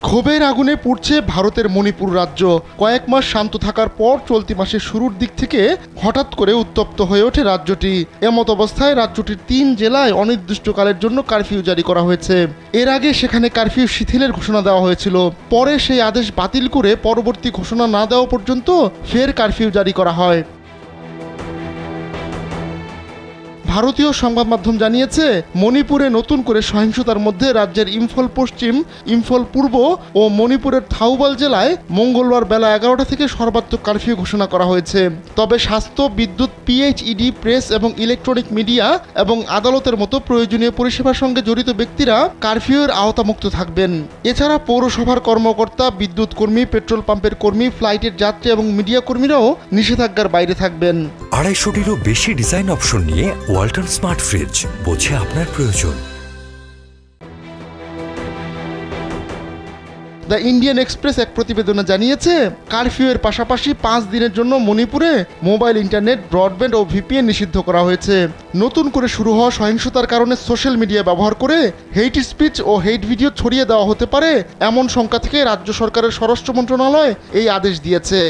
ক্ষোভের আগুনে পুড়ছে ভারতের মণিপুর রাজ্য। কয়েক মাস শান্ত থাকার পর চলতি মাসের শুরুর দিক থেকে হঠাৎ করে উত্তপ্ত হয়ে ওঠে রাজ্যটি। এমত অবস্থায় রাজ্যটির ৩ জেলায় অনির্দিষ্টকালের জন্য কারফিউ জারি করা হয়েছে। এর আগে সেখানে কারফিউ শিথিলের ঘোষণা দেওয়া হয়েছিল। পরে সেই আদেশ বাতিল করে পরবর্তী ঘোষণা না দেওয়া পর্যন্ত ফের কারফিউ জারি করা হয়। ভারতীয় সংবাদ মাধ্যম জানিয়েছে, মণিপুরে নতুন করে সহিংসতার মধ্যে রাজ্যের ইম্ফল পশ্চিম, ইম্ফল পূর্ব ও মণিপুরের থাউবাল জেলায় মঙ্গলবার বেলা ১১টা থেকে সর্বাত্মক কারফিউ ঘোষণা করা হয়েছে। তবে স্বাস্থ্য, বিদ্যুৎ, পিএইচইডি, প্রেস এবং ইলেকট্রনিক মিডিয়া এবং আদালতের মতো প্রয়োজনীয় পরিষেবার সঙ্গে জড়িত ব্যক্তিরা কারফিউয়ের আওতামুক্ত থাকবেন। এছাড়া পৌরসভার কর্মকর্তা, বিদ্যুৎ কর্মী, পেট্রোল পাম্পের কর্মী, ফ্লাইটের যাত্রী এবং মিডিয়া কর্মীরাও নিষেধাজ্ঞার বাইরে থাকবেন। ২৫০টিরও বেশি ডিজাইন অপশন নিয়ে ওয়ালটন স্মার্ট ফ্রিজ, বোঝে আপনার প্রয়োজন। দ্য ইন্ডিয়ান এক্সপ্রেস এক প্রতিবেদনে জানিয়েছে, কারফিউয়ের পাশাপাশি ৫ দিনের জন্য মণিপুরে মোবাইল, ইন্টারনেট, ব্রডব্যান্ড ও ভিপিএন নিষিদ্ধ করা হয়েছে। নতুন করে শুরু হওয়া সহিংসতার কারণে সোশ্যাল মিডিয়া ব্যবহার করে হেইট স্পিচ ও হেইট ভিডিও ছড়িয়ে দেওয়া হতে পারে এমন শঙ্কা থেকে রাজ্য সরকারের স্বরাষ্ট্র মন্ত্রণালয় এই আদেশ দিয়েছে।